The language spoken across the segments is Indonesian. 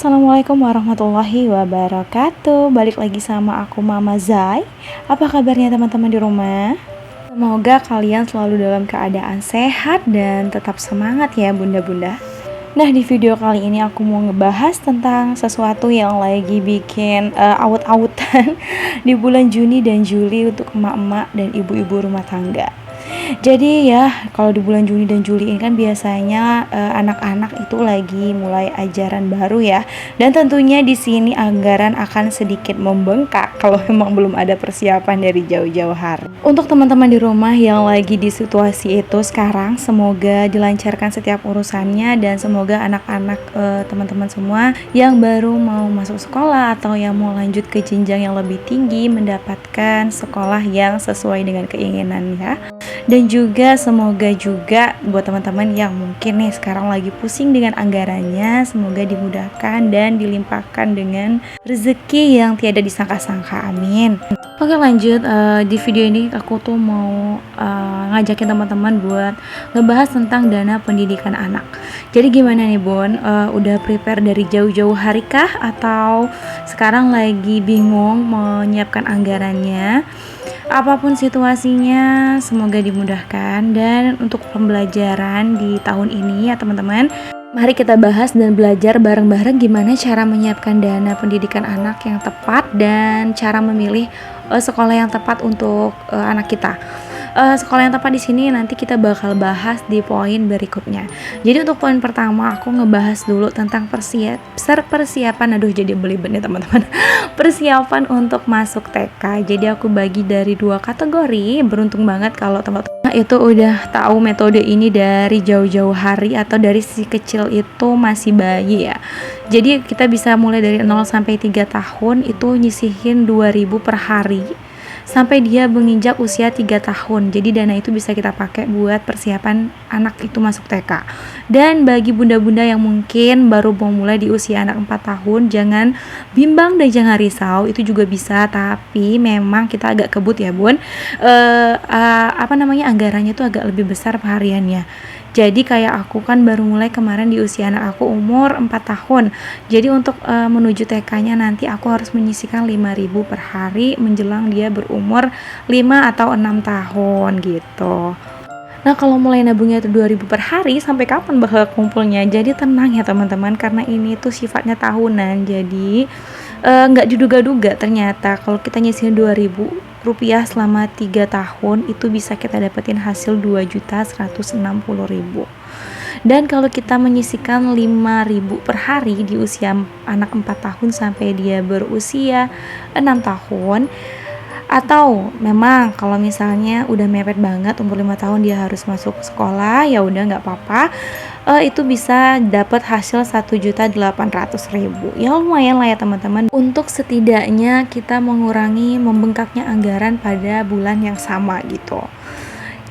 Assalamualaikum warahmatullahi wabarakatuh. Balik lagi sama aku Mama Zai. Apa kabarnya teman-teman di rumah? Semoga kalian selalu dalam keadaan sehat dan tetap semangat ya bunda-bunda. Nah, di video kali ini aku mau ngebahas tentang sesuatu yang lagi bikin awut-awutan di bulan Juni dan Juli untuk emak-emak dan ibu-ibu rumah tangga. Jadi ya, kalau di bulan Juni dan Juli ini kan biasanya anak-anak itu lagi mulai ajaran baru ya. Dan tentunya di sini anggaran akan sedikit membengkak kalau memang belum ada persiapan dari jauh-jauh hari. Untuk teman-teman di rumah yang lagi di situasi itu sekarang, semoga dilancarkan setiap urusannya dan semoga anak-anak teman-teman semua yang baru mau masuk sekolah atau yang mau lanjut ke jenjang yang lebih tinggi mendapatkan sekolah yang sesuai dengan keinginan ya. Dan juga semoga juga buat teman-teman yang mungkin nih sekarang lagi pusing dengan anggarannya, semoga dimudahkan dan dilimpahkan dengan rezeki yang tiada disangka-sangka, amin. Oke lanjut, di video ini aku tuh mau ngajakin teman-teman buat ngebahas tentang dana pendidikan anak. Jadi gimana nih Bun, udah prepare dari jauh-jauh hari kah? Atau sekarang lagi bingung menyiapkan anggarannya? Apapun situasinya, semoga dimudahkan. Dan untuk pembelajaran di tahun ini ya teman-teman, mari kita bahas dan belajar bareng-bareng gimana cara menyiapkan dana pendidikan anak yang tepat dan cara memilih sekolah yang tepat untuk anak kita. Sekolah yang tepat di sini nanti kita bakal bahas di poin berikutnya. Jadi untuk poin pertama aku ngebahas dulu tentang persiapan, aduh jadi belibet nih teman-teman. Persiapan untuk masuk TK. Jadi aku bagi dari 2 kategori. Beruntung banget kalau teman-teman itu udah tahu metode ini dari jauh-jauh hari atau dari si kecil itu masih bayi ya. Jadi kita bisa mulai dari 0 sampai 3 tahun itu nyisihin 2.000 per hari sampai dia menginjak usia 3 tahun. Jadi dana itu bisa kita pakai buat persiapan anak itu masuk TK. Dan bagi bunda-bunda yang mungkin baru mau mulai di usia anak 4 tahun, jangan bimbang dan jangan risau, itu juga bisa, tapi memang kita agak kebut ya Bun. Anggarannya itu agak lebih besar hariannya. Jadi kayak aku kan baru mulai kemarin di usia anak aku umur 4 tahun. Jadi untuk menuju TK-nya nanti aku harus menyisihkan 5.000 per hari menjelang dia berumur 5 atau 6 tahun gitu. Nah kalau mulai nabungnya itu 2.000 per hari, sampai kapan bakal kumpulnya? Jadi tenang ya teman-teman, karena ini tuh sifatnya tahunan. Jadi nggak diduga-duga ternyata kalau kita nyisihin 2.000 rupiah selama 3 tahun itu bisa kita dapetin hasil 2.160.000. Dan kalau kita menyisihkan 5.000 per hari di usia anak 4 tahun sampai dia berusia 6 tahun, atau memang kalau misalnya udah mepet banget umur 5 tahun dia harus masuk sekolah, ya udah nggak apa-apa, itu bisa dapat hasil 1.800.000. Ya lumayan lah ya teman-teman, untuk setidaknya kita mengurangi membengkaknya anggaran pada bulan yang sama gitu.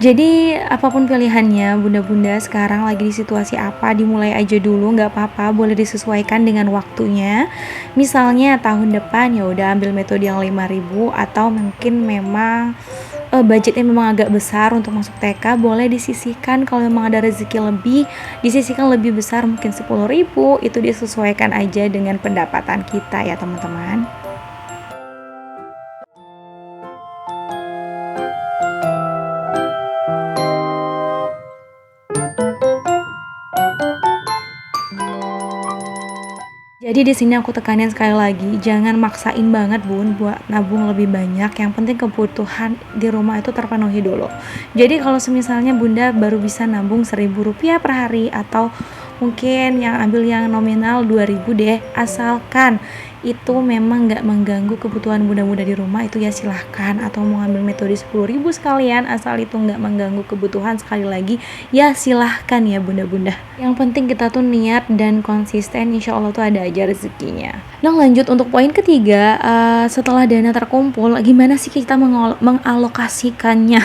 Jadi apapun pilihannya, bunda-bunda sekarang lagi di situasi apa, dimulai aja dulu, nggak apa-apa, boleh disesuaikan dengan waktunya. Misalnya tahun depan ya udah ambil metode yang 5.000, atau mungkin memang budgetnya memang agak besar untuk masuk TK, boleh disisihkan kalau memang ada rezeki lebih, disisihkan lebih besar mungkin 10.000, itu disesuaikan aja dengan pendapatan kita ya teman-teman. Jadi di sini aku tekanin sekali lagi, jangan maksain banget Bun buat nabung lebih banyak. Yang penting kebutuhan di rumah itu terpenuhi dulu. Jadi kalau semisalnya Bunda baru bisa nabung 1.000 rupiah per hari, atau mungkin yang ambil yang nominal 2.000 deh, asalkan itu memang nggak mengganggu kebutuhan bunda-bunda di rumah, itu ya silahkan. Atau mau ambil metode 10.000 sekalian, asal itu nggak mengganggu kebutuhan, sekali lagi ya silahkan ya bunda-bunda. Yang penting kita tuh niat dan konsisten, insya Allah tuh ada aja rezekinya. Nah lanjut untuk poin ketiga, setelah dana terkumpul, gimana sih kita mengalokasikannya?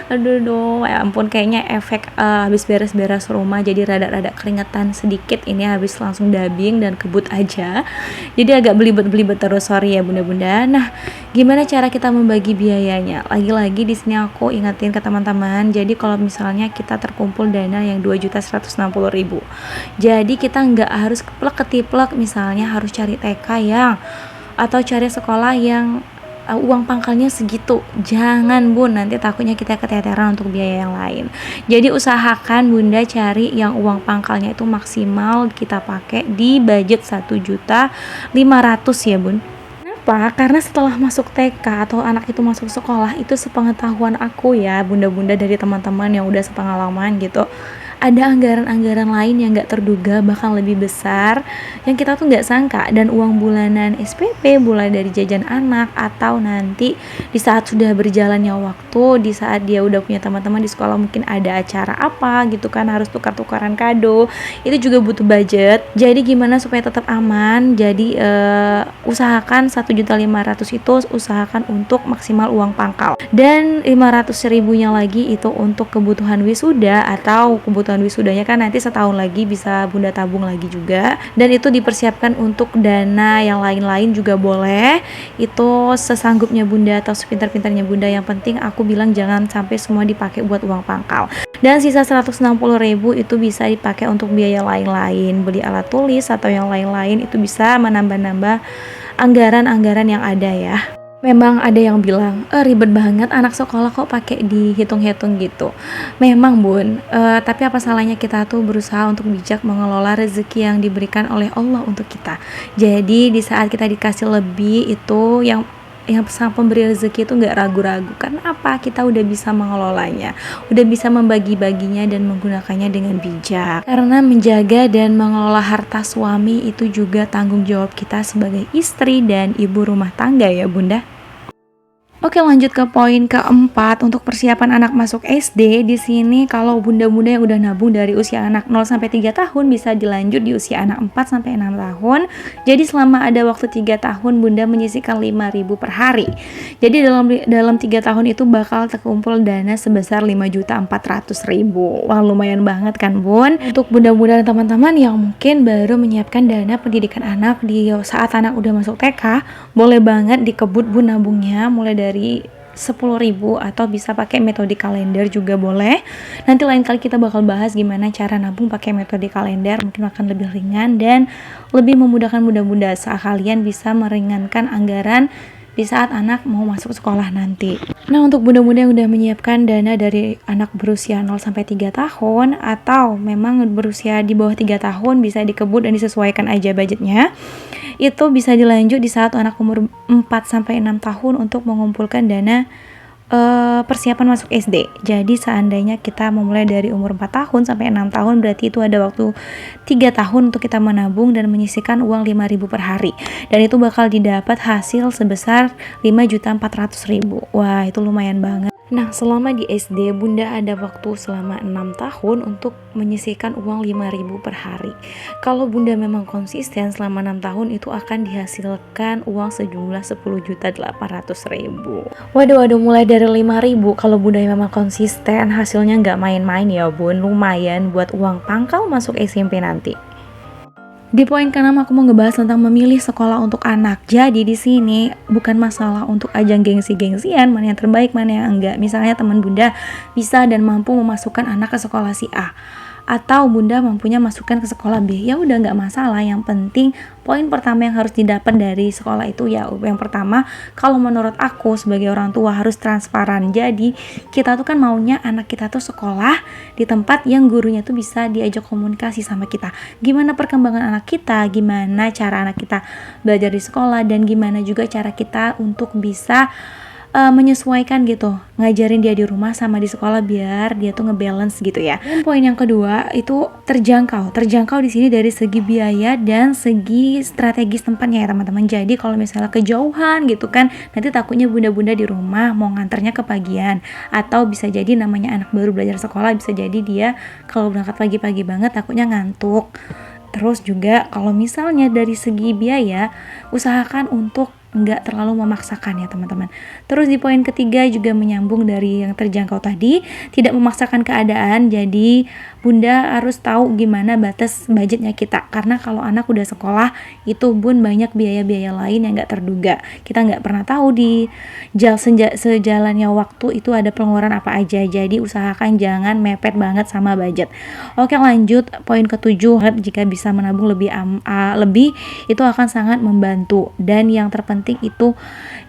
Aduh, ya ampun, kayaknya efek habis beres-beres rumah jadi rada-rada keringetan sedikit, ini habis langsung dubbing dan kebut aja. Jadi Jadi agak belibet-belibet terus, sorry ya bunda-bunda. Nah, gimana cara kita membagi biayanya? Lagi-lagi di sini aku ingetin ke teman-teman. Jadi kalau misalnya kita terkumpul dana yang 2.160.000, jadi kita nggak harus keplek-ketiplek, misalnya harus cari TK yang atau cari sekolah yang uang pangkalnya segitu. Jangan bun, nanti takutnya kita keteteran untuk biaya yang lain. Jadi usahakan bunda cari yang uang pangkalnya itu maksimal kita pakai di budget 1.500.000 ya bun. Kenapa? Karena setelah masuk TK atau anak itu masuk sekolah, itu sepengetahuan aku ya bunda-bunda dari teman-teman yang udah sepengalaman gitu, ada anggaran-anggaran lain yang gak terduga bahkan lebih besar yang kita tuh gak sangka. Dan uang bulanan SPP mulai dari jajan anak, atau nanti di saat sudah berjalannya waktu, di saat dia udah punya teman-teman di sekolah, mungkin ada acara apa gitu kan, harus tukar-tukaran kado, itu juga butuh budget. Jadi gimana supaya tetap aman? Jadi usahakan 1.500.000 itu usahakan untuk maksimal uang pangkal, dan 500.000-nya lagi itu untuk kebutuhan wisuda atau kebutuhan wisudanya kan nanti setahun lagi bisa bunda tabung lagi juga, dan itu dipersiapkan untuk dana yang lain-lain juga boleh, itu sesanggupnya bunda atau sepintar-pintarnya bunda. Yang penting aku bilang jangan sampai semua dipakai buat uang pangkal, dan sisa 160.000 itu bisa dipakai untuk biaya lain-lain, beli alat tulis atau yang lain-lain, itu bisa menambah-nambah anggaran-anggaran yang ada ya. Memang ada yang bilang, ribet banget anak sekolah kok pakai dihitung-hitung gitu. Memang bun, tapi apa salahnya kita tuh berusaha untuk bijak mengelola rezeki yang diberikan oleh Allah untuk kita. Jadi di saat kita dikasih lebih itu, yang sang pemberi rezeki itu nggak ragu-ragu. Karena apa? Kita udah bisa mengelolanya, udah bisa membagi-baginya dan menggunakannya dengan bijak. Karena menjaga dan mengelola harta suami itu juga tanggung jawab kita sebagai istri dan ibu rumah tangga ya bunda. Oke, lanjut ke poin keempat untuk persiapan anak masuk SD. Di sini kalau bunda-bunda yang udah nabung dari usia anak 0 sampai 3 tahun bisa dilanjut di usia anak 4 sampai 6 tahun. Jadi selama ada waktu 3 tahun bunda menyisihkan 5.000 per hari. Jadi dalam 3 tahun itu bakal terkumpul dana sebesar 5.400.000. Wah, lumayan banget kan bun? Untuk bunda-bunda dan teman-teman yang mungkin baru menyiapkan dana pendidikan anak di saat anak udah masuk TK, boleh banget dikebut bun nabungnya mulai dari 10.000 atau bisa pakai metode kalender juga boleh. Nanti lain kali kita bakal bahas gimana cara nabung pakai metode kalender, mungkin akan lebih ringan dan lebih memudahkan bunda-bunda saat kalian bisa meringankan anggaran di saat anak mau masuk sekolah nanti. Nah, untuk bunda-bunda yang udah menyiapkan dana dari anak berusia 0 sampai 3 tahun atau memang berusia di bawah 3 tahun, bisa dikebut dan disesuaikan aja budgetnya. Itu bisa dilanjut di saat anak umur 4 sampai 6 tahun untuk mengumpulkan dana persiapan masuk SD. Jadi seandainya kita memulai dari umur 4 tahun sampai 6 tahun, berarti itu ada waktu 3 tahun untuk kita menabung dan menyisihkan uang 5.000 per hari. Dan itu bakal didapat hasil sebesar 5.400.000. Wah, itu lumayan banget. Nah, selama di SD, bunda ada waktu selama 6 tahun untuk menyisihkan uang 5.000 per hari. Kalau bunda memang konsisten selama 6 tahun, itu akan dihasilkan uang sejumlah 10.800.000. Waduh, mulai dari 5.000, kalau bunda memang konsisten, hasilnya nggak main-main ya bun. Lumayan buat uang pangkal masuk SMP nanti. Di poin ke-6 aku mau ngebahas tentang memilih sekolah untuk anak. Jadi di sini bukan masalah untuk ajang gengsi-gengsian mana yang terbaik, mana yang enggak. Misalnya teman bunda bisa dan mampu memasukkan anak ke sekolah si A, atau bunda mampunya masukkan ke sekolah B, ya udah nggak masalah. Yang penting poin pertama yang harus didapat dari sekolah itu ya, yang pertama, kalau menurut aku sebagai orang tua harus transparan. Jadi kita tuh kan maunya anak kita tuh sekolah di tempat yang gurunya tuh bisa diajak komunikasi sama kita, gimana perkembangan anak kita, gimana cara anak kita belajar di sekolah, dan gimana juga cara kita untuk bisa menyesuaikan gitu, ngajarin dia di rumah sama di sekolah biar dia tuh ngebalance gitu ya. Dan poin yang kedua itu terjangkau di sini dari segi biaya dan segi strategis tempatnya ya teman-teman. Jadi kalau misalnya kejauhan gitu kan, nanti takutnya bunda-bunda di rumah mau nganternya kepagian, atau bisa jadi namanya anak baru belajar sekolah, bisa jadi dia kalau berangkat pagi-pagi banget takutnya ngantuk. Terus juga kalau misalnya dari segi biaya, usahakan untuk nggak terlalu memaksakan ya teman-teman. Terus di poin ketiga juga menyambung dari yang terjangkau tadi, tidak memaksakan keadaan. Jadi bunda harus tahu gimana batas budgetnya kita, karena kalau anak udah sekolah itu bun banyak biaya-biaya lain yang nggak terduga, kita nggak pernah tahu di sejalannya waktu itu ada pengeluaran apa aja. Jadi usahakan jangan mepet banget sama budget. Oke, lanjut poin ketujuh, jika bisa menabung lebih itu akan sangat membantu. Dan yang terpenting itu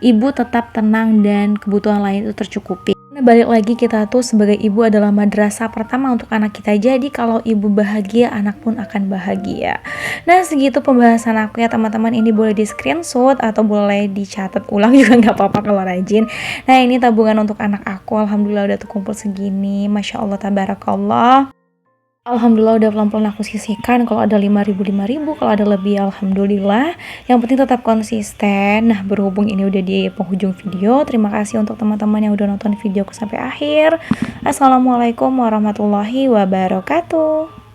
ibu tetap tenang dan kebutuhan lain itu tercukupi. Nah, balik lagi, kita tuh sebagai ibu adalah madrasah pertama untuk anak kita. Jadi kalau ibu bahagia, anak pun akan bahagia. Nah, segitu pembahasan aku ya teman-teman. Ini boleh di screenshot atau boleh dicatat ulang juga nggak apa-apa kalau rajin. Nah, ini tabungan untuk anak aku. Alhamdulillah udah terkumpul segini. Masya Allah, tabarakallah. Alhamdulillah udah pelan-pelan aku sisihkan. Kalau ada 5.000, kalau ada lebih alhamdulillah. Yang penting tetap konsisten. Nah, berhubung ini udah di penghujung video, terima kasih untuk teman-teman yang udah nonton videoku sampai akhir. Assalamualaikum warahmatullahi wabarakatuh.